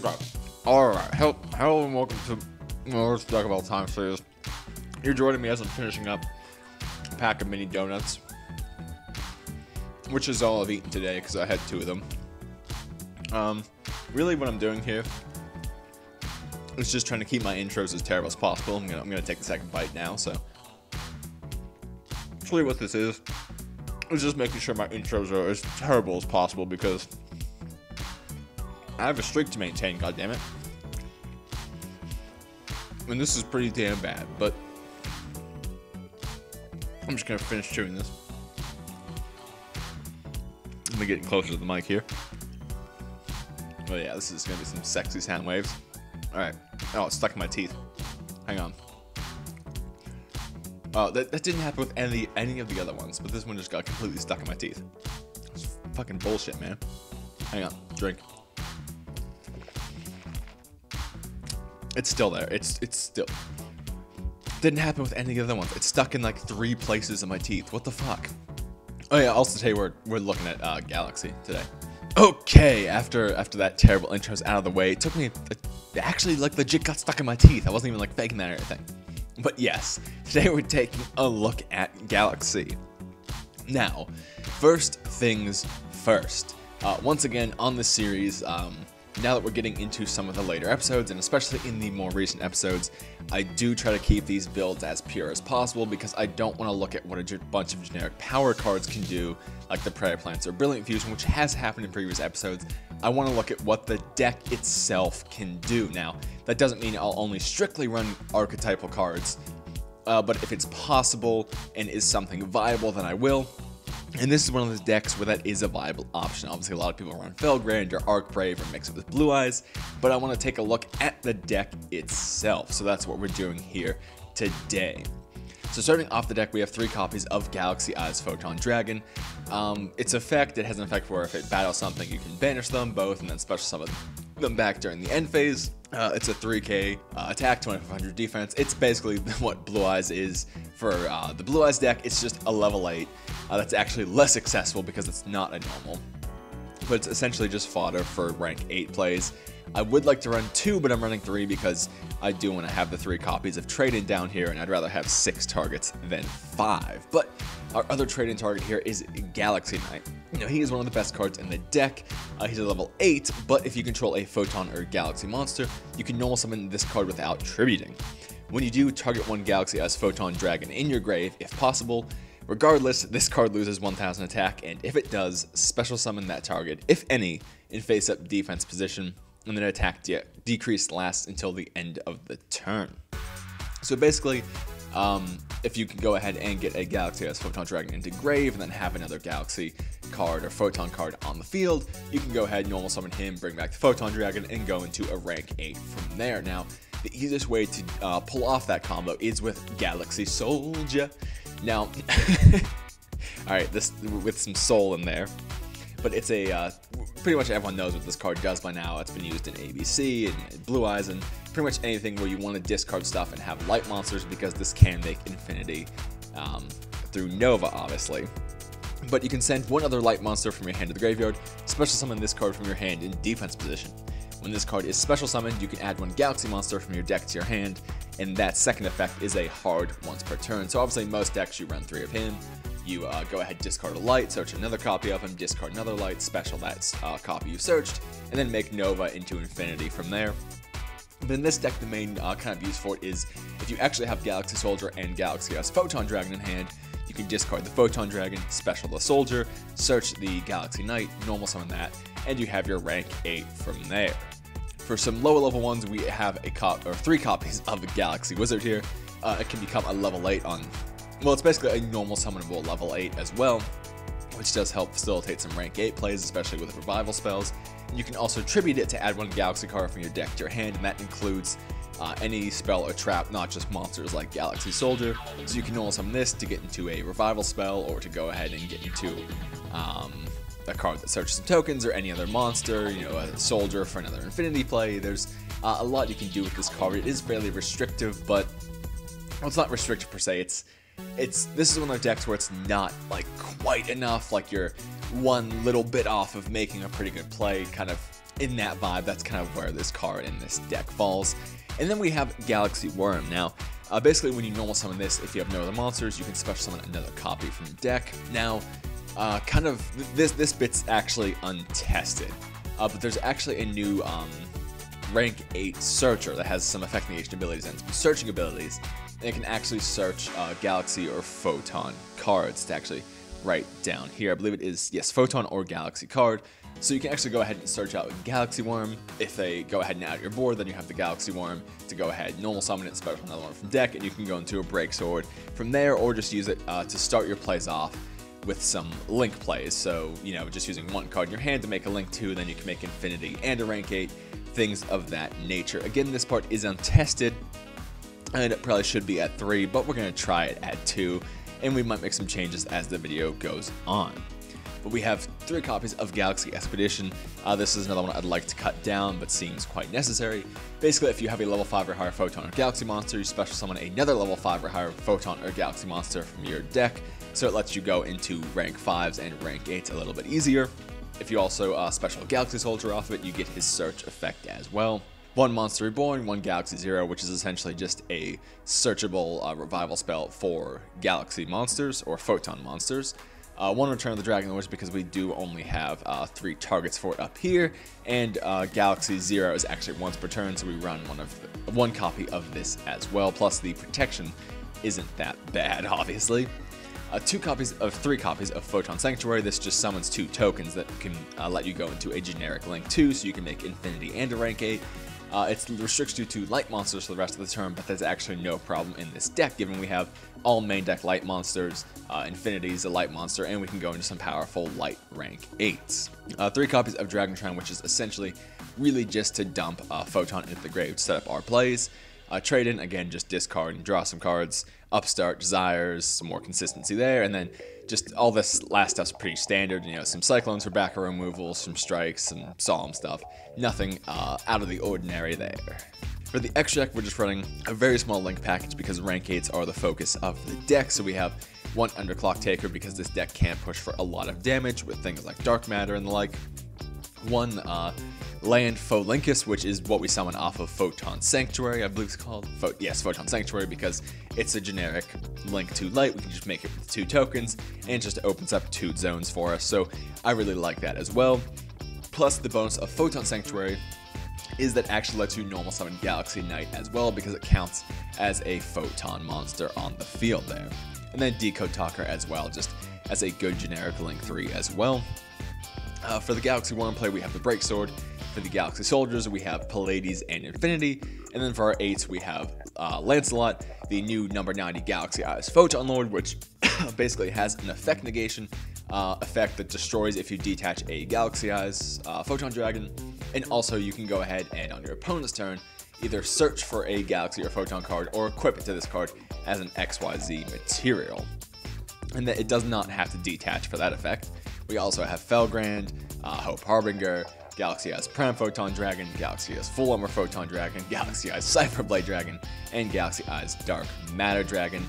Okay. Alright. Hello and welcome to Worst Deck of All Time series. You're joining me as I'm finishing up a pack of mini donuts, which is all I've eaten today because I had 2 of them. Really what I'm doing here is just trying to keep my intros as terrible as possible. I'm gonna take the second bite now, so really what this is just making sure my intros are as terrible as possible because I have a streak to maintain, goddammit. And this is pretty damn bad, but I'm just gonna finish chewing this. Let me get closer to the mic here. Oh yeah, this is gonna be some sexy sound waves. Alright. Oh, it's stuck in my teeth. Hang on. Oh, that didn't happen with any of the other ones, but this one just got completely stuck in my teeth. It's fucking bullshit, man. Hang on. Drink. It's still there. It's still... Didn't happen with any of the other ones. It's stuck in like 3 places in my teeth. What the fuck? Oh yeah, also today we're looking at Galaxy today. Okay, after that terrible intro's out of the way, it took me... It actually like legit got stuck in my teeth. I wasn't even like faking that or anything. But yes, today we're taking a look at Galaxy. Now, first things first. Once again, on this series, now that we're getting into some of the later episodes, and especially in the more recent episodes, I do try to keep these builds as pure as possible because I don't want to look at what a bunch of generic power cards can do, like the Prayer Plants or Brilliant Fusion, which has happened in previous episodes. I want to look at what the deck itself can do. Now, that doesn't mean I'll only strictly run archetypal cards, but if it's possible and is something viable, then I will. And this is one of those decks where that is a viable option. Obviously, a lot of people run Felgrand or Arcbrave or mix it with Blue Eyes, but I want to take a look at the deck itself. So that's what we're doing here today. So starting off the deck, we have 3 copies of Galaxy Eyes Photon Dragon. Its effect, it has an effect where if it battles something, you can banish them both and then special summon them back during the end phase. It's a 3k attack, 2500 defense. It's basically what Blue Eyes is for the Blue Eyes deck. It's just a level 8 that's actually less accessible because it's not a normal. But it's essentially just fodder for rank 8 plays. I would like to run 2, but I'm running 3 because I do want to have the 3 copies of Trade-In down here, and I'd rather have 6 targets than 5. But our other Trade-In target here is Galaxy Knight. You know, he is one of the best cards in the deck. He's a level 8, but if you control a Photon or Galaxy monster, you can normal summon this card without tributing. When you do, target 1 Galaxy Eyes Photon Dragon in your grave, if possible. Regardless, this card loses 1000 attack, and if it does, special summon that target, if any, in face-up defense position, and then attack decrease lasts until the end of the turn. So basically, if you can go ahead and get a Galaxy Eyes Photon Dragon into grave and then have another Galaxy card or Photon card on the field, you can go ahead and normal summon him, bring back the Photon Dragon, and go into a rank 8 from there. Now, the easiest way to pull off that combo is with Galaxy Soldier. Now, alright, this with some soul in there. But it's a, pretty much everyone knows what this card does by now. It's been used in ABC and Blue Eyes and pretty much anything where you want to discard stuff and have light monsters because this can make infinity through Nova, obviously. But you can send 1 other light monster from your hand to the graveyard, special summon this card from your hand in defense position. When this card is special summoned, you can add 1 Galaxy monster from your deck to your hand, and that second effect is a hard once per turn. So obviously most decks you run 3 of him. You go ahead, discard a light, search another copy of him, discard another light, special that copy you searched, and then make Nova into infinity from there. But in this deck, the main kind of use for it is if you actually have Galaxy Soldier and Galaxy Eyes Photon Dragon in hand, you can discard the Photon Dragon, special the Soldier, search the Galaxy Knight, normal summon that, and you have your rank 8 from there. For some lower level ones, we have 3 copies of the Galaxy Wizard here. It can become a level 8 on... Well, it's basically a normal summonable level 8 as well, which does help facilitate some rank 8 plays, especially with revival spells. And you can also tribute it to add 1 Galaxy card from your deck to your hand, and that includes any spell or trap, not just monsters like Galaxy Soldier. So you can normal summon this to get into a revival spell, or to go ahead and get into a card that searches some tokens, or any other monster, you know, a soldier for another infinity play. There's a lot you can do with this card. It is fairly restrictive, but well, it's not restrictive per se. This is one of those decks where it's not like quite enough, like you're one little bit off of making a pretty good play, kind of in that vibe, that's kind of where this card in this deck falls. And then we have Galaxy Worm. Now, basically when you normal summon this, if you have no other monsters, you can special summon another copy from the deck. Now, kind of, this bit's actually untested, but there's actually a new rank 8 searcher that has some effect negation abilities and some searching abilities. And it can actually search Galaxy or Photon cards to actually write down here. I believe it is, yes, Photon or Galaxy card. So you can actually go ahead and search out Galaxy Worm. If they go ahead and add your board, then you have the Galaxy Worm to go ahead, normal summon it, special another one from deck, and you can go into a Break Sword from there, or just use it to start your plays off with some link plays. So, you know, just using one card in your hand to make a link 2, then you can make Infinity and a rank 8, things of that nature. Again, this part is untested, and it probably should be at 3, but we're going to try it at 2, and we might make some changes as the video goes on. But we have 3 copies of Galaxy Expedition. This is another one I'd like to cut down, but seems quite necessary. Basically, if you have a level 5 or higher Photon or Galaxy monster, you special summon another level 5 or higher Photon or Galaxy monster from your deck, so it lets you go into rank 5s and rank 8s a little bit easier. If you also special Galaxy Soldier off of it, you get his search effect as well. 1 Monster Reborn, 1 Galaxy Zero, which is essentially just a searchable revival spell for Galaxy monsters or Photon monsters. 1 Return of the Dragon Lords, because we do only have 3 targets for it up here, and Galaxy Zero is actually once per turn, so we run one copy of this as well. Plus the protection isn't that bad, obviously. 3 copies of Photon Sanctuary. This just summons 2 tokens that can let you go into a generic link 2, so you can make Infinity and a rank 8. It restricts you to light monsters for the rest of the turn, but that's actually no problem in this deck, given we have all main deck light monsters, Infinity's a light monster, and we can go into some powerful light rank 8s. 3 copies of Dragon Shrine, which is essentially really just to dump Photon into the grave to set up our plays. Trade in, again, just discard and draw some cards. Upstart, Desires, some more consistency there, and then just all this last stuff's pretty standard. You know, some Cyclones for back row removal, some Strikes, some Solemn stuff. Nothing out of the ordinary there. For the extra deck, we're just running a very small link package because rank 8s are the focus of the deck. So we have 1 Underclock Taker because this deck can't push for a lot of damage with things like Dark Matter and the like. 1 Land Pholinkus, which is what we summon off of Photon Sanctuary, I believe it's called. Yes, Photon Sanctuary, because it's a generic link 2 light. We can just make it with 2 tokens, and it just opens up 2 zones for us, so I really like that as well. Plus, the bonus of Photon Sanctuary is that actually lets you normal summon Galaxy Knight as well, because it counts as a Photon monster on the field there. And then Decode Talker as well, just as a good generic link 3 as well. For the Galaxy Worm play, we have the Break Sword. For the Galaxy Soldiers, we have Pallades and Infinity. And then for our 8s, we have Lancelot, the new number 90 Galaxy Eyes Photon Lord, which basically has an effect negation effect that destroys if you detach a Galaxy Eyes Photon Dragon. And also, you can go ahead and on your opponent's turn, either search for a Galaxy or Photon card or equip it to this card as an XYZ material. And that it does not have to detach for that effect. We also have Felgrand, Hope Harbinger, Galaxy Eyes Prime Photon Dragon, Galaxy Eyes Full Armor Photon Dragon, Galaxy Eyes Cypher Blade Dragon, and Galaxy Eyes Dark Matter Dragon.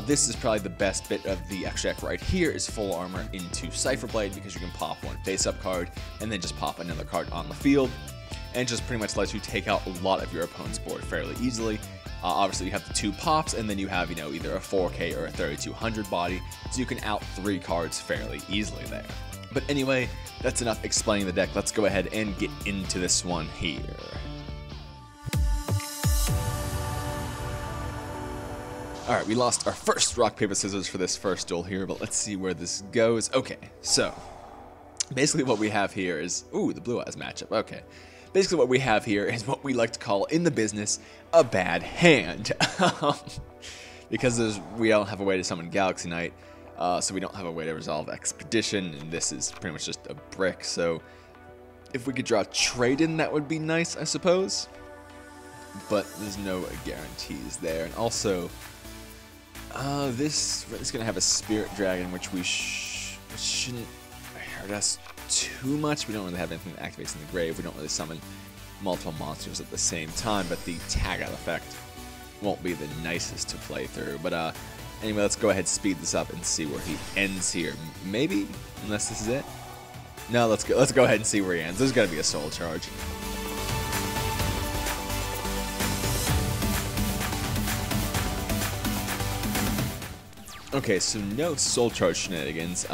This is probably the best bit of the extra deck right here is Full Armor into Cypher Blade, because you can pop 1 face-up card and then just pop another card on the field. And just pretty much lets you take out a lot of your opponent's board fairly easily. Obviously, you have the 2 pops, and then you have, you know, either a 4K or a 3200 body, so you can out 3 cards fairly easily there. But anyway, that's enough explaining the deck. Let's go ahead and get into this one here. Alright, we lost our first rock, paper, scissors for this first duel here, but let's see where this goes. Okay, so basically what we have here is, ooh, the Blue Eyes matchup, okay. Basically what we have here is what we like to call in the business a bad hand. Because we don't have a way to summon Galaxy Knight, so we don't have a way to resolve Expedition, and this is pretty much just a brick, so if we could draw Trade-in, that would be nice, I suppose. But there's no guarantees there, and also, this is going to have a Spirit Dragon, which we shouldn't hurt us too much. We don't really have anything that activates in the grave. We don't really summon multiple monsters at the same time, but the tag out effect won't be the nicest to play through. But anyway, let's go ahead and speed this up and see where he ends here. Maybe, unless this is it. No, let's go ahead and see where he ends. There's gotta be a soul charge. Okay, so no soul charge shenanigans.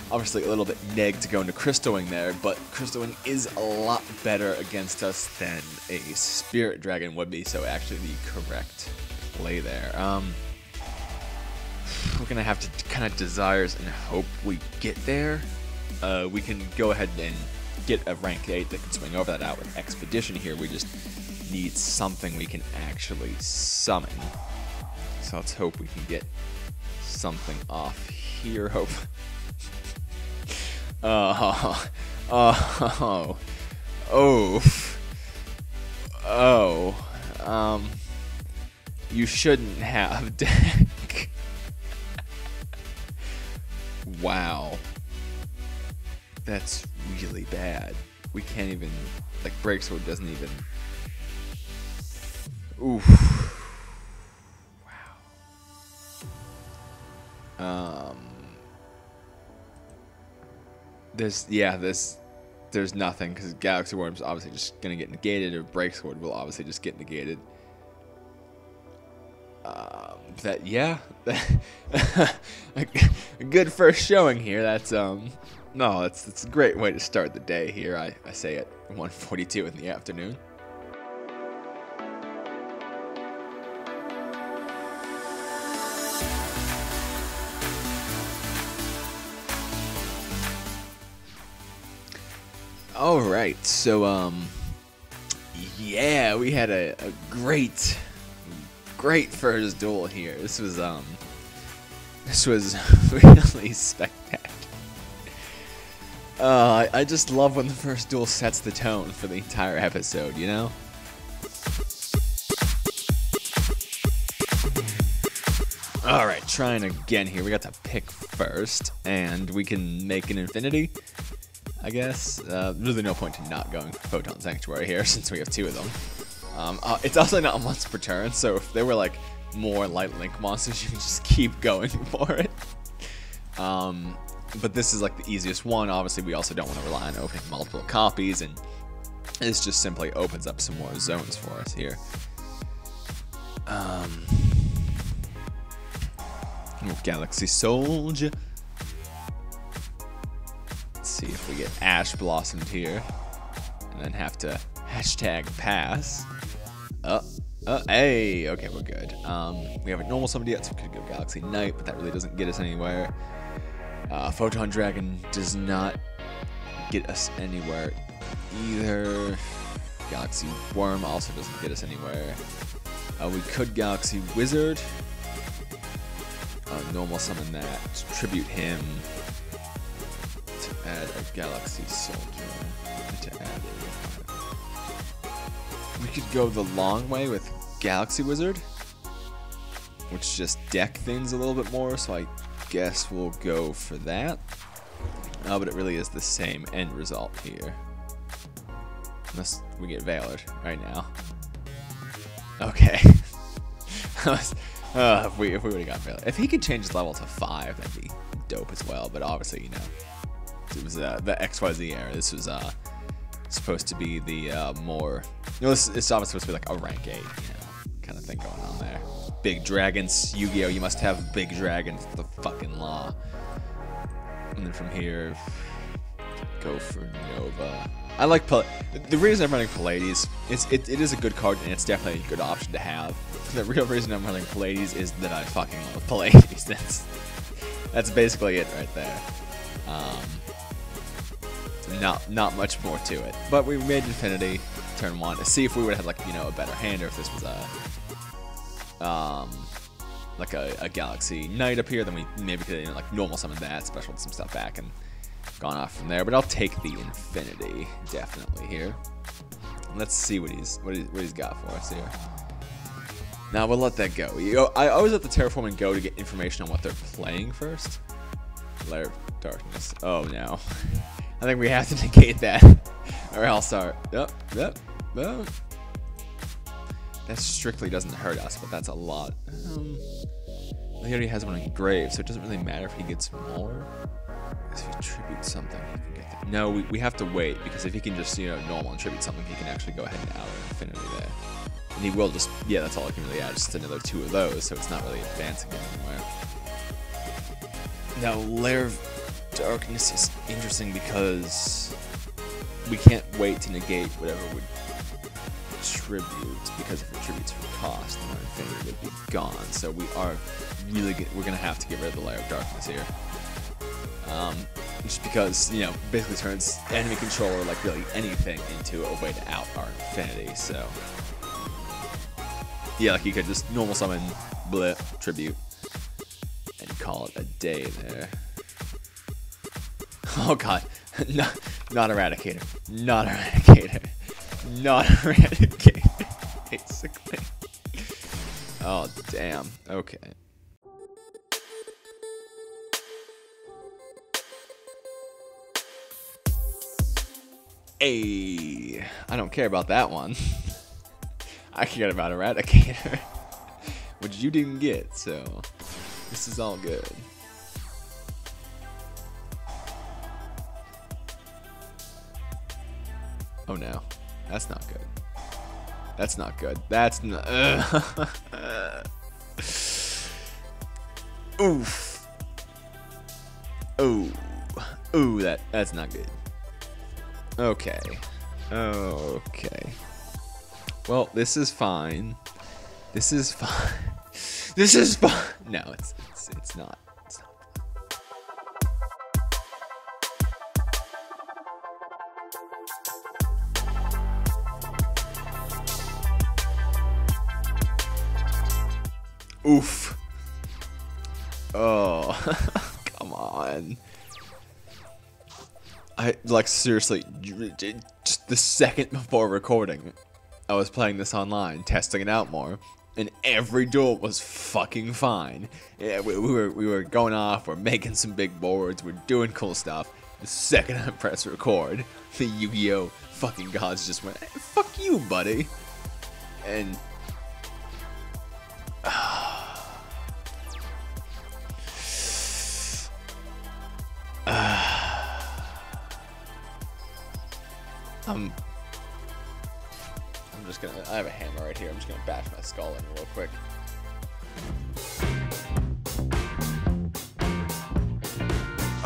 Obviously a little bit neg to go into Crystal Wing there, but Crystal Wing is a lot better against us than a Spirit Dragon would be, so actually the correct play there. We're gonna have to kind of desires and hope we get there. We can go ahead and get a rank 8 that can swing over that out with Expedition here. We just need something we can actually summon. So let's hope we can get something off here. Hope. You shouldn't have, deck. Wow. That's really bad. We can't even, like, Break Sword doesn't even. Oof. Wow. There's nothing, because Galaxy Worm's obviously just gonna get negated, or Break Sword will obviously just get negated. A good first showing here. That's no, it's a great way to start the day here. I say at 1:42 in the afternoon. All right, so yeah, we had a great first duel here. This was really spectacular. I just love when the first duel sets the tone for the entire episode, you know? Alright, trying again here. We got to pick first, and we can make an infinity, I guess. Really no point to not going Photon Sanctuary here, since we have 2 of them. It's also not once per turn, so if they were like more Light Link monsters, you can just keep going for it. But this is like the easiest one. Obviously, we also don't want to rely on opening multiple copies, and this just simply opens up some more zones for us here. Galaxy Soldier. Let's see if we get Ash Blossomed here, and then have to #pass. Hey, okay, we're good. We haven't normal summoned yet, so we could go Galaxy Knight, but that really doesn't get us anywhere. Photon Dragon does not get us anywhere either. Galaxy Worm also doesn't get us anywhere. We could Galaxy Wizard. Normal summon that. Tribute him. To add a Galaxy Soldier. To add a... We could go the long way with Galaxy Wizard, which just deck things a little bit more, so I guess we'll go for that. But it really is the same end result here. Unless we get Valor right now. Okay. If we would have got Valor. If he could change his level to 5, that'd be dope as well. But obviously, you know, it was the XYZ era. This was supposed to be the more... You know, it's obviously supposed to be like a rank 8, you know, kind of thing going on there. Big dragons, Yu-Gi-Oh! You must have big dragons, the fucking law. And then from here, go for Nova. I like the reason I'm running Pallades, it is a good card, and it's definitely a good option to have. The real reason I'm running Pallades is that I fucking love Pallades. That's basically it right there. Not much more to it. But we made Infinity turn 1 to see if we would have, like, you know, a better hand, or if this was like a Galaxy Knight up here, then we maybe could, you know, like normal summon that, special some stuff back, and gone off from there. But I'll take the Infinity definitely here. Let's see what he's got for us here. Now we'll let that go. I always let the Terraforming go to get information on what they're playing first. Lair of Darkness. Oh no. I think we have to negate that, or else our... Yep. That strictly doesn't hurt us, but that's a lot. he already has one engraved, so it doesn't really matter if he gets more. Because if he tributes something, he can get that. No, we have to wait, because if he can just, you know, normal and tribute something, he can actually go ahead and out infinity there. And he will just, yeah, that's all I can really add, just another 2 of those, so it's not really advancing anywhere. Now, Lair of Darkness is interesting because we can't wait to negate whatever would tribute, because if it tributes for cost, then our infinity would be gone. So we are really we're gonna have to get rid of the Lair of Darkness here. Just because, you know, basically turns enemy controller, like really anything, into a way to out our infinity. So yeah, like you could just normal summon, blip, tribute, and call it a day there. Oh god, not Eradicator, not Eradicator, not Eradicator, basically. Oh damn, okay. Hey, I don't care about that one. I cared about Eradicator, which you didn't get, so this is all good. Oh no, that's not good. That's not good. That's not. Oof. Ooh. Ooh, that's not good. Okay. Okay. Well, this is fine. This is fine. This is fine. No, it's not. It's not. Oof. Oh, come on. I, like, seriously, just the second before recording, I was playing this online, testing it out more, and every duel was fucking fine. Yeah, we were going off, we're making some big boards, we're doing cool stuff. The second I press record, the Yu-Gi-Oh! Fucking gods just went, hey, fuck you, buddy. And I'm just gonna, I have a hammer right here, I'm just gonna bash my skull in real quick.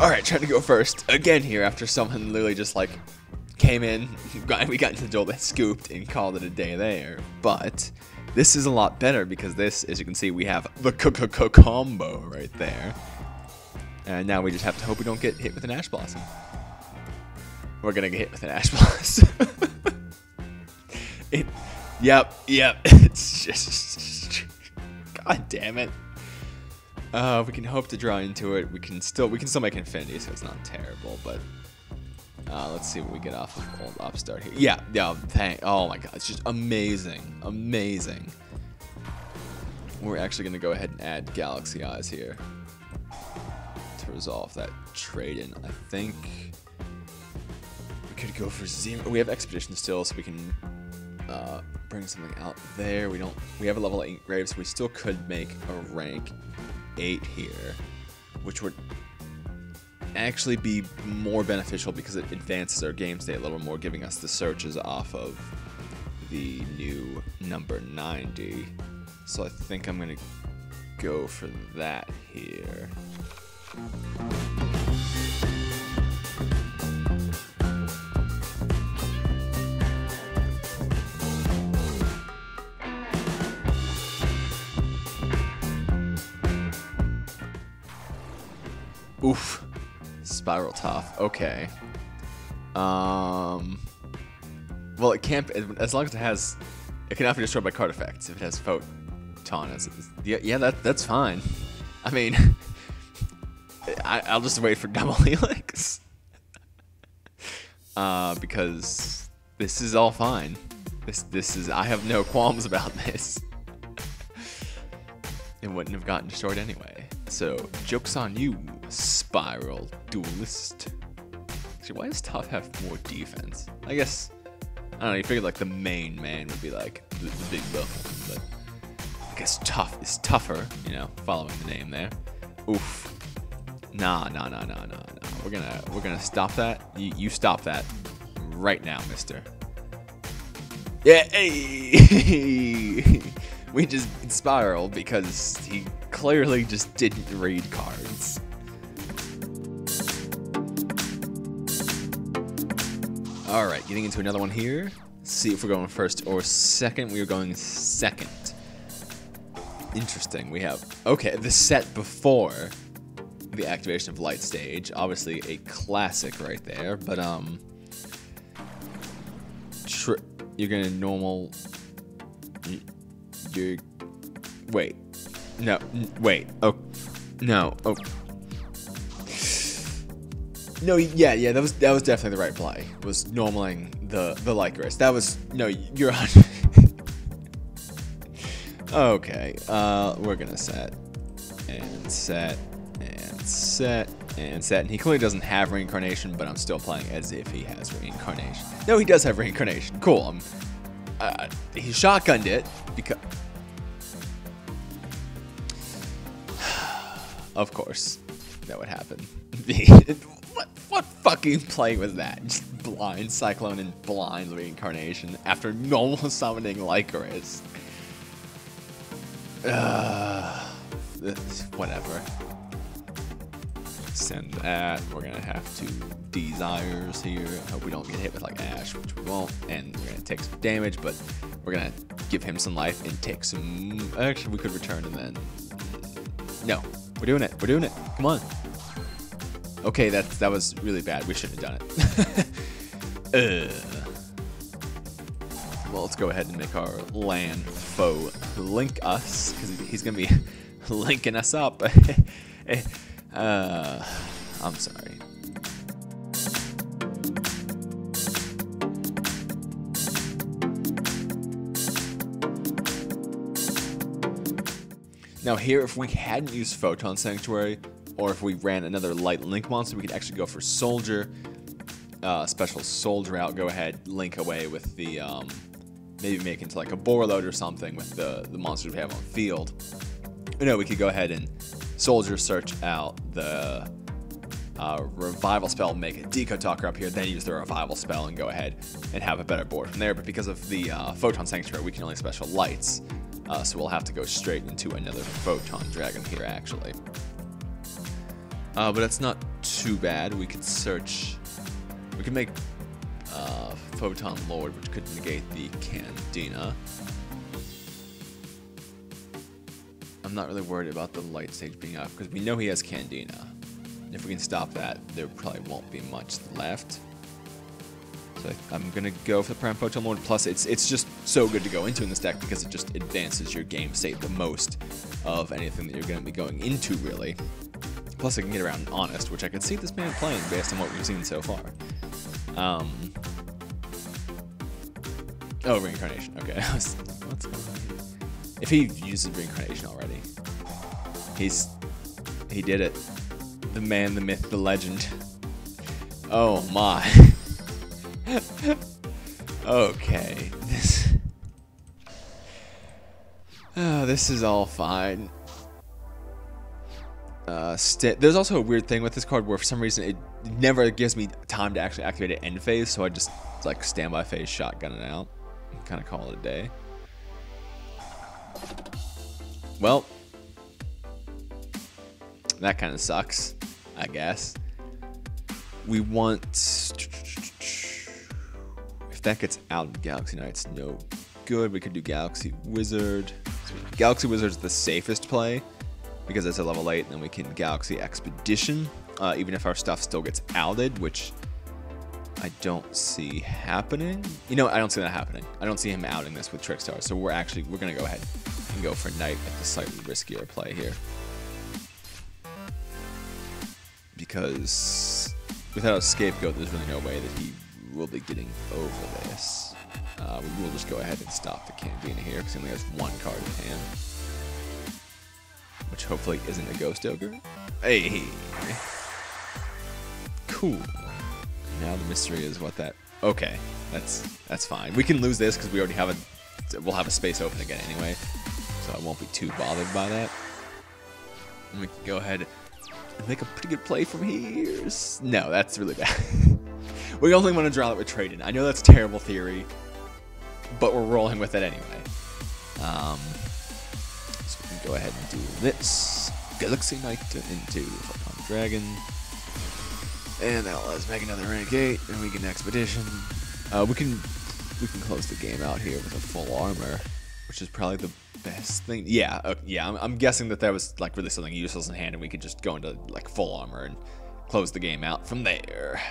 Alright, trying to go first again here after someone literally just like came in, we got into the duel, they scooped and called it a day there. But this is a lot better because this, as you can see, we have the combo right there. And now we just have to hope we don't get hit with an Ash Blossom. We're gonna get hit with an Ash Blossom. Yep, it's just, god damn it. We can hope to draw into it. We can still make infinity, so it's not terrible. But let's see what we get off of old Upstart here. Yeah, oh my god, it's just amazing, amazing. We're actually gonna go ahead and add Galaxy Eyes here to resolve that trade-in. I think we could go for Zero. We have Expedition still, so we can bring something out there. We have a level 8 grave, so we still could make a rank 8 here, which would actually be more beneficial because it advances our game state a little more, giving us the searches off of the new number 90. So I think I'm gonna go for that here. Oof. Spiral Top. Okay. Well, it can't, as long as it has, it cannot be destroyed by card effects if it has Photon. Yeah, that's fine. I mean, I'll just wait for double Helix. Because this is all fine. This is, I have no qualms about this. It wouldn't have gotten destroyed anyway. So, joke's on you, Spiral Duelist. Actually, why does Top have more defense? I guess, I don't know, you figured like the main man would be like the big buff one, but I is tough. Is tougher, you know, following the name there. Oof. Nah. We're gonna stop that. You stop that right now, mister. Yeah, hey. We just spiraled because he clearly just didn't read cards. Alright, getting into another one here. Let's see if we're going first or second. We are going second. Interesting. We have, okay, the set before the activation of Light Stage. Obviously a classic right there, but you're gonna normal. You're. Wait. No. Wait. Oh. No. Oh. No. Yeah. That was definitely the right play. Was normaling the Lycoris. That was no. You're. Okay. We're gonna set and set and set and set. And he clearly doesn't have reincarnation, but I'm still playing as if he has reincarnation. No, he does have reincarnation. Cool. He shotgunned it because. Of course, that would happen. What fucking play was that? Just blind Cyclone and blind reincarnation after normal summoning Lycoris. Whatever. Send that. We're gonna have to desires here. I hope we don't get hit with like Ash, which we won't. And we're gonna take some damage, but we're gonna give him some life and take some. Actually, we could return and then. No, we're doing it. We're doing it. Come on. Okay, that was really bad. We shouldn't have done it. Well, let's go ahead and make our land foe link us, because he's gonna be linking us up. I'm sorry. Now here, if we hadn't used Photon Sanctuary, or if we ran another light link monster, we could actually go for Soldier, special Soldier out, go ahead, link away with the, maybe make into like a Borreload or something with the monsters we have on field. But no, we could go ahead and Soldier search out the Revival spell, make a Deco Talker up here, then use the Revival spell and go ahead and have a better board from there. But because of the Photon Sanctuary, we can only special lights, so we'll have to go straight into another Photon Dragon here, actually. But that's not too bad. We could search. We could make Photon Lord, which could negate the Candina. I'm not really worried about the Light Stage being up because we know he has Candina. And if we can stop that, there probably won't be much left. So I'm gonna go for the Prime Photon Lord. Plus, it's just so good to go into in this deck because it just advances your game state the most of anything that you're gonna be going into, really. Plus, I can get around Honest, which I could see this man playing based on what we've seen so far. Oh, Reincarnation. Okay. What's going on here? If he uses Reincarnation already, he did it. The man, the myth, the legend. Oh my. Okay. This is all fine. There's also a weird thing with this card where for some reason it never gives me time to actually activate an end phase, so I just like standby phase shotgun it out and kind of call it a day. Well, that kind of sucks, I guess. We want, if that gets out of Galaxy Knight's no good, we could do Galaxy Wizard. So Galaxy Wizard's the safest play, because it's a level 8, and then we can Galaxy Expedition, even if our stuff still gets outed, which I don't see happening. You know, I don't see that happening. I don't see him outing this with Trickstar, so we're gonna go ahead and go for Knight at the slightly riskier play here. Because without a Scapegoat, there's really no way that he will be getting over this. We will just go ahead and stop the Candina here, because he only has one card in hand. Which hopefully isn't a Ghost Ogre. Hey! Cool. Now the mystery is what that... Okay, that's fine. We can lose this because we already have we'll have a space open again anyway. so I won't be too bothered by that. And we can go ahead and make a pretty good play from here. No, that's really bad. We only want to draw that with Trade-In. I know that's terrible theory, but we're rolling with it anyway. So we can go ahead and do this. Galaxy Knight into Photon Dragon. And that'll let us make another rank 8, and we can Expedition. We can close the game out here with a full armor, which is probably the best thing. Yeah, yeah. I'm guessing that was like really something useless in hand, and we could just go into like full armor and close the game out from there.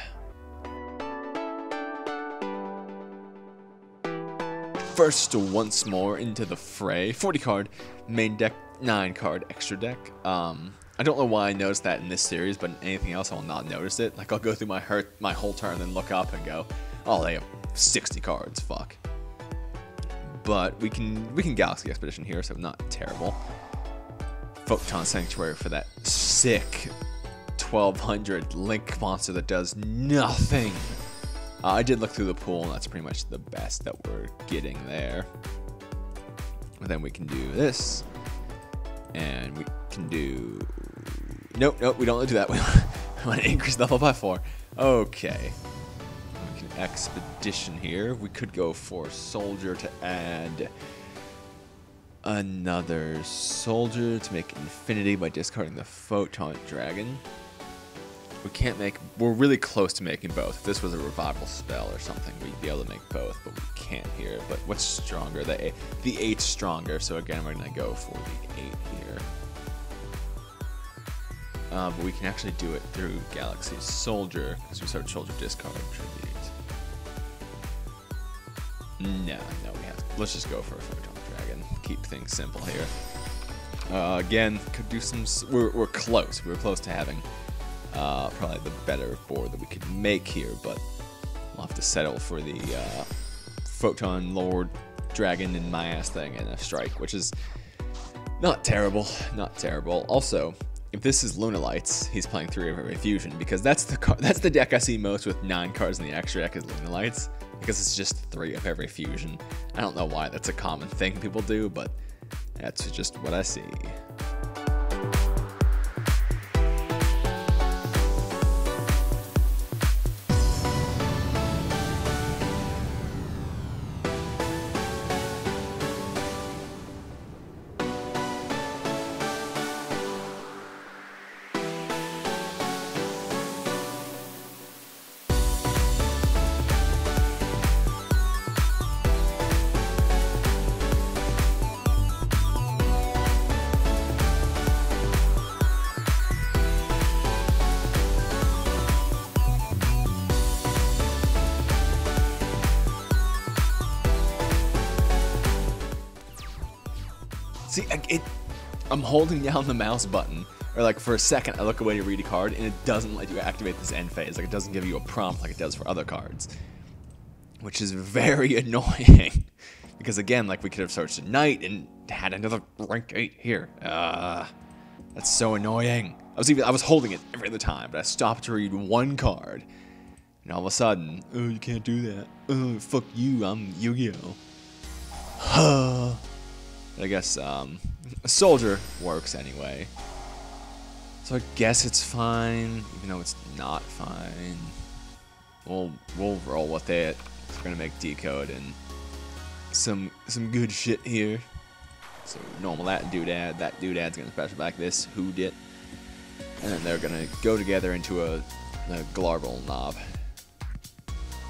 First, once more into the fray. 40 card main deck, 9 card extra deck. I don't know why I noticed that in this series, but in anything else I will not notice it. Like I'll go through my whole turn, and then look up and go, oh, they have 60 cards. Fuck. But we can Galaxy Expedition here, so not terrible. Photon Sanctuary for that sick 1200 Link monster that does nothing. I did look through the pool, and that's pretty much the best that we're getting there. And then we can do this, and we can do... Nope, we don't want to do that. We want to increase level by 4. Okay. We can Expedition here. We could go for Soldier to add another Soldier to make Infinity by discarding the Photon Dragon. We can't make... We're really close to making both. If this was a revival spell or something, we'd be able to make both, but we can't here. But what's stronger? The 8's stronger, so again, we're going to go for the 8 here. But we can actually do it through Galaxy Soldier, because we start Soldier discard tribute. No, we have to. Let's just go for a Photon Dragon. Keep things simple here. Again, could do some... We're close. We're close to having... probably the better board that we could make here, but we'll have to settle for the Photon Lord Dragon and my ass thing and a strike, which is not terrible, not terrible. Also, if this is Lunalights, he's playing 3 of every fusion, because that's the deck I see most with 9 cards in the extra deck is Lunalights, because it's just 3 of every fusion. I don't know why that's a common thing people do, but that's just what I see. See, I'm holding down the mouse button, or like for a second I look away to read a card, and it doesn't let you activate this end phase. Like it doesn't give you a prompt like it does for other cards, which is very annoying. Because again, like we could have searched at night and had another rank 8 here. That's so annoying. I was holding it every other time, but I stopped to read one card, and all of a sudden, oh, you can't do that. Oh, fuck you, I'm Yu-Gi-Oh. Huh. I guess a Soldier works anyway. So I guess it's fine, even though it's not fine. We'll roll with it. We're gonna make Decode and some good shit here. So normal that doodad. That doodad's gonna special back this Who Dit. And then they're gonna go together into a Glarble Knob.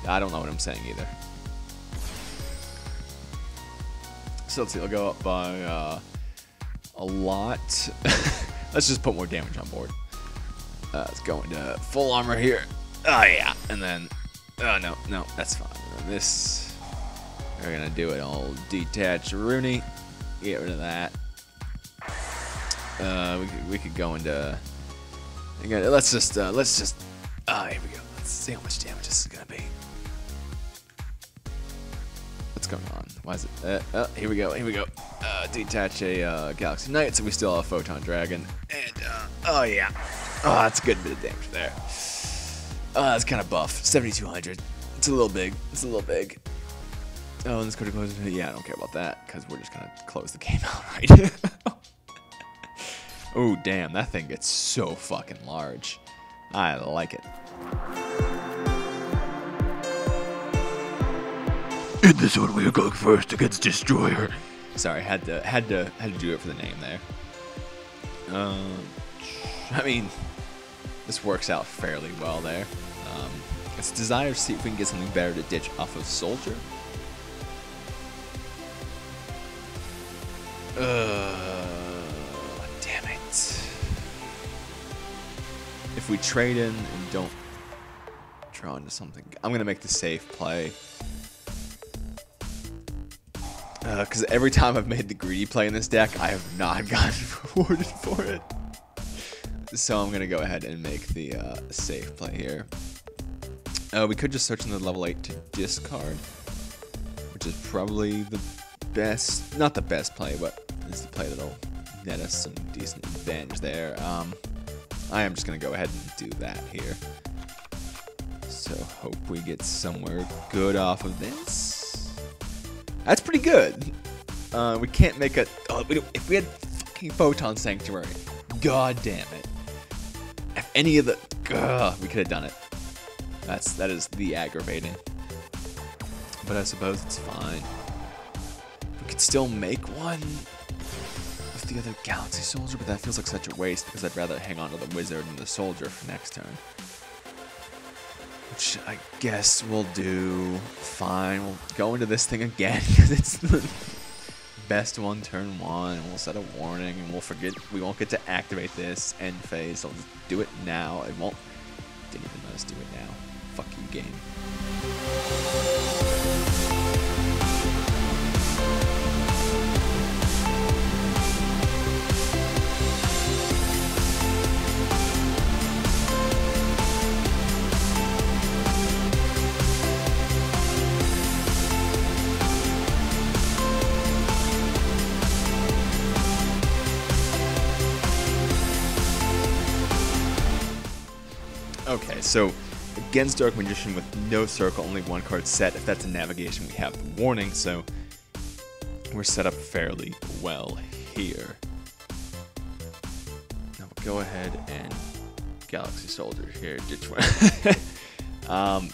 I don't know what I'm saying either. So let's see, I'll go up by a lot. Let's just put more damage on board. Let's go into full armor here. Oh yeah, and then, oh no, that's fine. And this, we're gonna do it all detach Rooney. Get rid of that. We could go into, again, let's just, here we go. Let's see how much damage this is gonna be. What's going on? Why is it? Here we go. Detach a Galaxy Knight, so we still have a Photon Dragon. And, oh yeah. Oh, that's a good bit of damage there. That's kind of buff. 7,200. It's a little big. Oh, and this code closes. Yeah, I don't care about that because we're just gonna close the game out, right? Oh, damn, that thing gets so fucking large. I like it. In this one, we are going first against Destroyer. Sorry, had to do it for the name there. I mean, this works out fairly well there. It's desire to see if we can get something better to ditch off of Soldier. Damn it. If we trade in and don't draw into something, I'm gonna make the safe play. Because every time I've made the greedy play in this deck, I have not gotten rewarded for it. So I'm gonna go ahead and make the safe play here. We could just search in the level 8 to discard, which is probably the best, not the best play, but it's the play that'll net us some decent advantage there. I am just going to go ahead and do that here. So hope we get somewhere good off of this. That's pretty good. We can't make a... Oh, if we had fucking Photon Sanctuary, god damn it. If any of the... we could have done it. That is the aggravating. But I suppose it's fine. We could still make one with the other Galaxy Soldier, but that feels like such a waste because I'd rather hang on to the Wizard and the Soldier for next turn. Which I guess we'll do. Fine, we'll go into this thing again because it's the best one turn 1, and we'll set a warning, and we won't get to activate this end phase, so I'll just do it now. Didn't even let us do it now. Fuck you, game. Okay, so against Dark Magician with no circle, only one card set. If that's a navigation, we have the warning, so we're set up fairly well here. Now we'll go ahead and Galaxy Soldier here. Ditch one.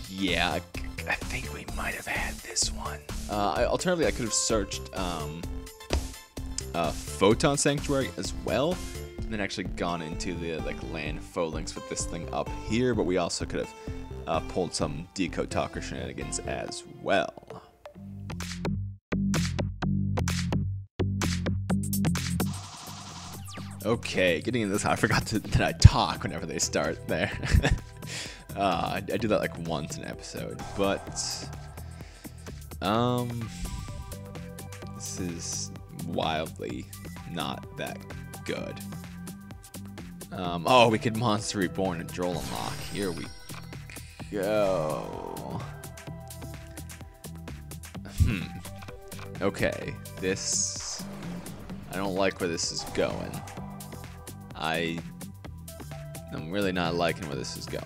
Yeah, I think we might have had this one. Alternatively, I could have searched Photon Sanctuary as well, and then actually gone into the land phalanx with this thing up here, but we also could have pulled some Decode Talker shenanigans as well. Okay, getting into this, I forgot that I talk whenever they start there. I do that like once an episode, but this is wildly not that good. Oh, we could Monster Reborn and Droll Unlock. Here we go. Okay, this... I don't like where this is going. I'm really not liking where this is going.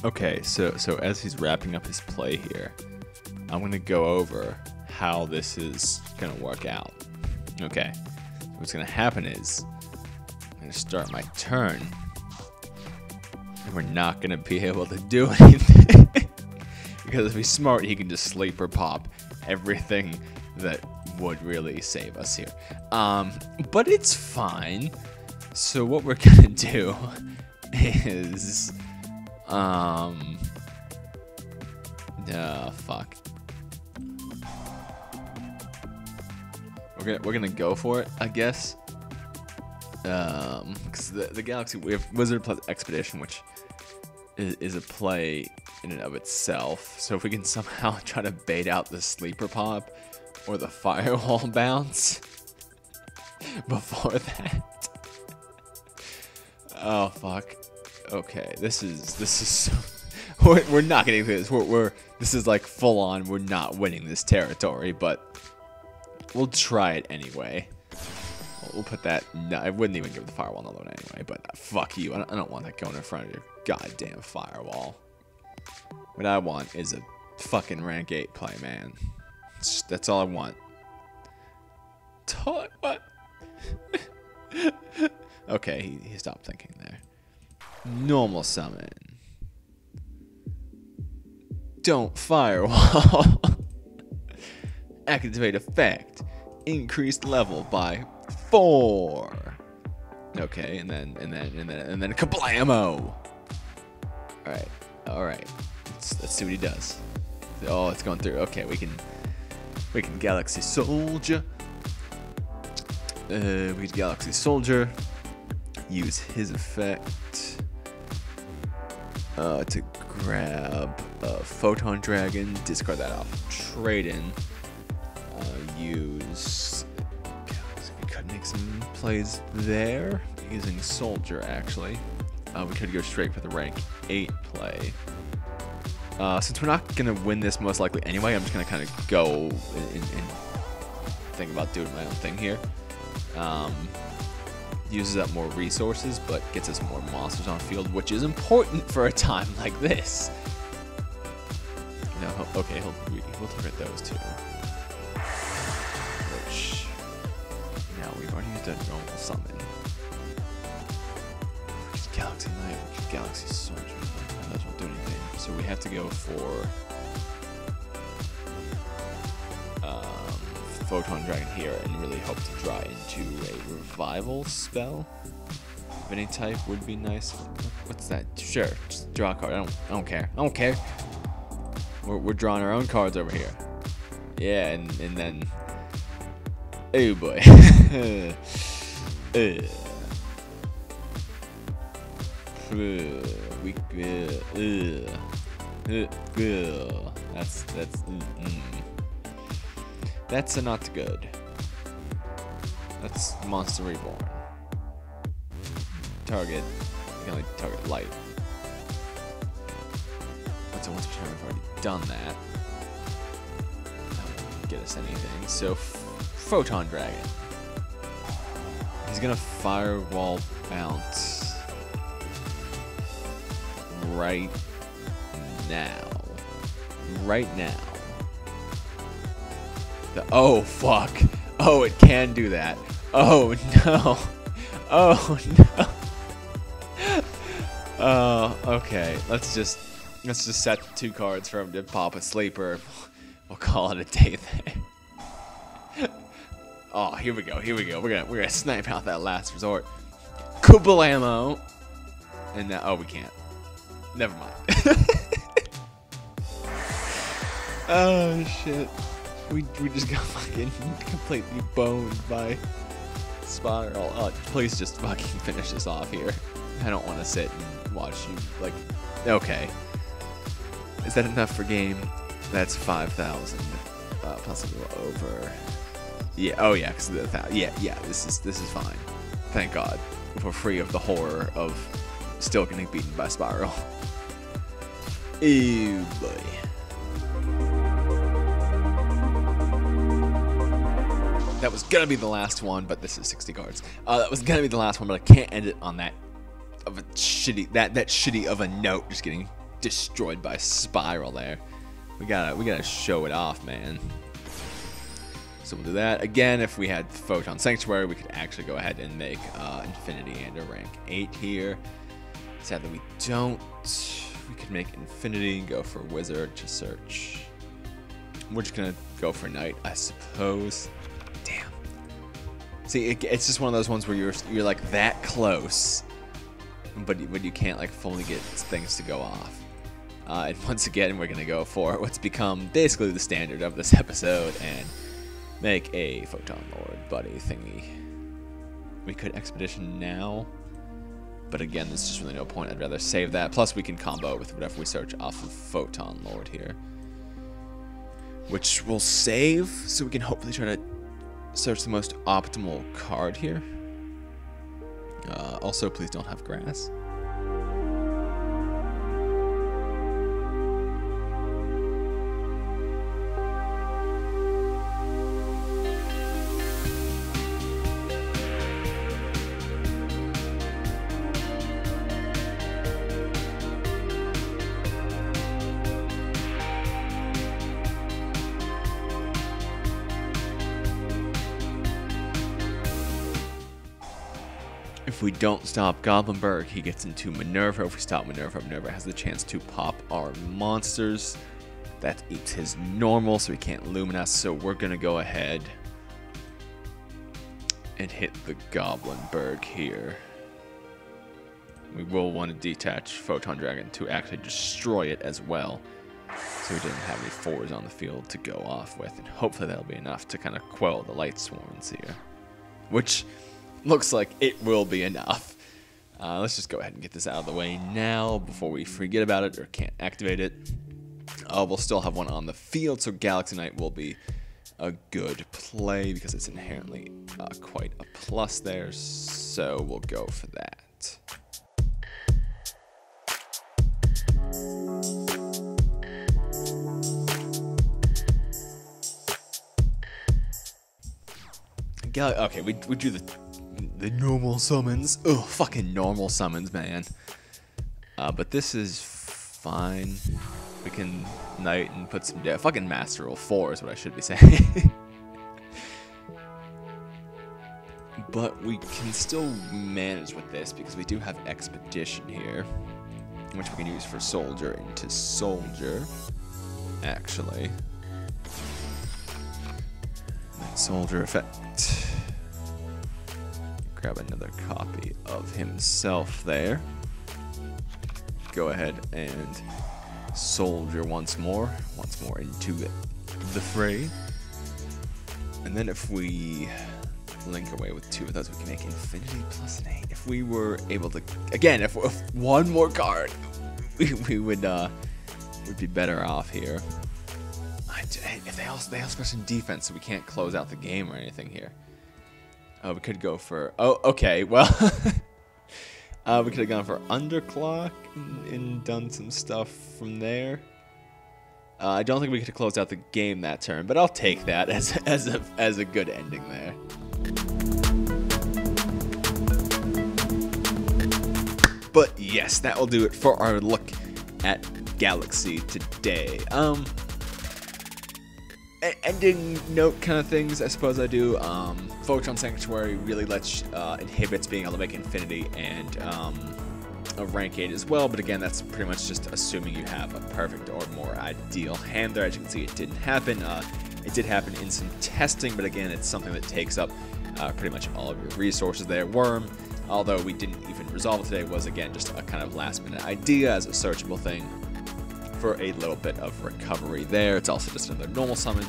Okay, so as he's wrapping up his play here, I'm going to go over how this is going to work out. Okay, so what's going to happen is I'm gonna start my turn. And we're not gonna be able to do anything. Because if he's smart, he can just sleep or pop everything that would really save us here. But it's fine. So what we're gonna do is fuck. We're gonna go for it, I guess. Because the Galaxy, we have Wizard plus Expedition, which is a play in and of itself. So if we can somehow try to bait out the sleeper pop or the firewall bounce before that. Oh fuck. Okay, this is so, we're not getting this. This is like full on. We're not winning this territory, but we'll try it anyway. We'll put that. No, I wouldn't even give the firewall another one anyway. But fuck you. I don't want that going in front of your goddamn firewall. What I want is a fucking rank 8 play, man. That's all I want. What? Okay, he stopped thinking there. Normal summon. Don't firewall. Activate effect. Increased level by 4. Okay, and then kablamo. All right. Let's see what he does. Oh, it's going through. Okay, we can Galaxy Soldier. We can Galaxy Soldier. Use his effect to grab Photon Dragon. Discard that off. Trade in. Use. We could make some plays there using Soldier. Actually, we could go straight for the rank 8 play. Since we're not gonna win this most likely anyway, I'm just gonna kind of go and think about doing my own thing here. Uses up more resources, but gets us more monsters on field, which is important for a time like this. No, okay, we'll target those two. Which now we've already used a normal summon. Galaxy Knight, Galaxy Soldier. That won't do anything. So we have to go for Photon Dragon here and really hope to draw into a revival spell of any type would be nice. What's that? Sure, just draw a card. I don't care. I don't care. We're drawing our own cards over here. Yeah, and then oh boy. That's not good. That's Monster Reborn. Target. You can only target light. That's a once per turn. We've already done that. That won't get us anything. So Photon Dragon. He's gonna firewall bounce right now. Right now. Oh fuck. Oh, it can do that. Oh no. Oh no. Okay. Let's just set 2 cards for him to pop a sleeper. We'll call it a day there. Oh, here we go. We're gonna snipe out that last resort. Kablamo. And now, oh, we can't. Never mind. Oh shit. We just got fucking completely boned by Spiral. Oh, please just fucking finish this off here. I don't want to sit and watch you, like, okay. Is that enough for game? That's 5,000. Plus a little over. Yeah, oh yeah, because yeah, this is fine. Thank God. We're free of the horror of still getting beaten by Spiral. Ew, boy. That was gonna be the last one, but this is 60 cards. That was gonna be the last one, but I can't end it on that of a shitty that shitty of a note, just getting destroyed by Spiral there. We gotta show it off, man. So we'll do that. Again, if we had Photon Sanctuary, we could actually go ahead and make Infinity and a rank 8 here. Sadly, we don't. We could make Infinity, go for Wizard to search. We're just going to go for Knight, I suppose. Damn. See, it's just one of those ones where you're like that close, but you can't like fully get things to go off. And once again, we're going to go for what's become basically the standard of this episode and make a Photon Lord buddy thingy. We could Expedition now, but again, there's just really no point. I'd rather save that. Plus, we can combo with whatever we search off of Photon Lord here, which we'll save so we can hopefully try to search the most optimal card here. Also, please don't have grass. If we don't stop Goblinberg, he gets into Minerva. If we stop Minerva, Minerva has the chance to pop our monsters. That eats his normal, so he can't Luminas. So we're going to go ahead and hit the Goblinberg here. We will want to detach Photon Dragon to actually destroy it as well, so we didn't have any 4s on the field to go off with. And hopefully that'll be enough to kind of quell the Light Sworns here, which looks like it will be enough. Let's just go ahead and get this out of the way now before we forget about it or can't activate it. We'll still have one on the field, so Galaxy Knight will be a good play because it's inherently quite a plus there, so we'll go for that. Okay, we do the normal summons. Ugh, fucking normal summons, man. But this is fine. We can Knight and put some fucking Master Roll 4 is what I should be saying. But we can still manage with this because we do have Expedition here, which we can use for Soldier into Soldier, actually. Soldier effect. Grab another copy of himself there. Go ahead and Soldier once more into the fray. And then if we link away with 2 of those, we can make Infinity plus an 8. If we were able to, again, if one more card, we would be better off here. If they also special defense, so we can't close out the game or anything here. We could go for... Oh, okay, well... we could have gone for Underclock and done some stuff from there. I don't think we could have closed out the game that turn, but I'll take that as a good ending there. But yes, that will do it for our look at Galaxy today. Ending note kind of things, I suppose I do. Photon Sanctuary really inhibits being able to make Infinity and a rank 8 as well, but again, that's pretty much just assuming you have a perfect or more ideal hand there. As you can see, it didn't happen. It did happen in some testing, but again, it's something that takes up pretty much all of your resources there. Worm, although we didn't even resolve it today, was again just a kind of last minute idea as a searchable thing for a little bit of recovery there. It's also just another normal summon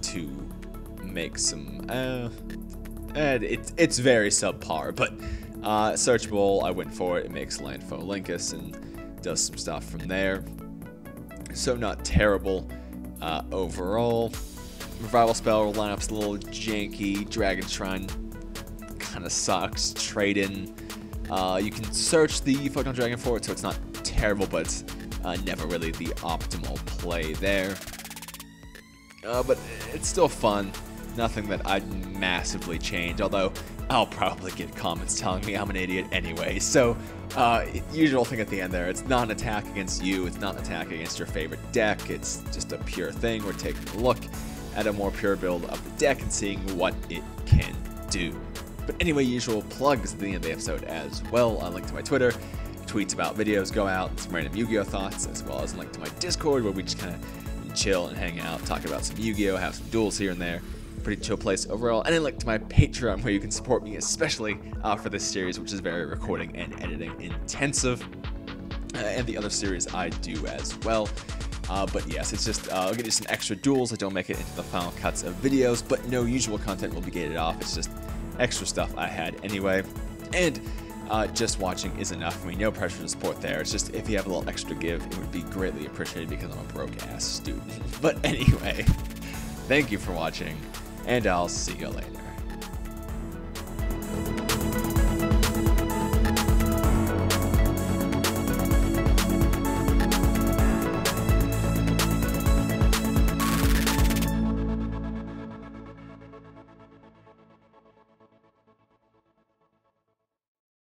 to make some... it's very subpar, but searchable. I went for it. It makes Landfo Linkus and does some stuff from there. So not terrible overall. Revival Spell lineup's a little janky. Dragon Shrine kind of sucks. Trade in. You can search the Photon Dragon for it, so it's not terrible, but it's never really the optimal play there. But it's still fun. Nothing that I'd massively change, although I'll probably get comments telling me I'm an idiot anyway. So, usual thing at the end there. It's not an attack against you. It's not an attack against your favorite deck. It's just a pure thing. We're taking a look at a more pure build of the deck and seeing what it can do. But anyway, usual plugs at the end of the episode as well. A link to my Twitter, tweets about videos go out, some random Yu-Gi-Oh thoughts, as well as a link to my Discord where we just kind of chill and hang out, talk about some Yu-Gi-Oh, have some duels here and there. Pretty chill place overall. And a link to my Patreon where you can support me, especially for this series, which is very recording and editing intensive, and the other series I do as well. But yes, it's just, I'll get you some extra duels that don't make it into the final cuts of videos, but no usual content will be gated off. It's just extra stuff I had anyway. And just watching is enough for me. No pressure to support there. It's just if you have a little extra give, it would be greatly appreciated because I'm a broke-ass student. But anyway, thank you for watching, and I'll see you later.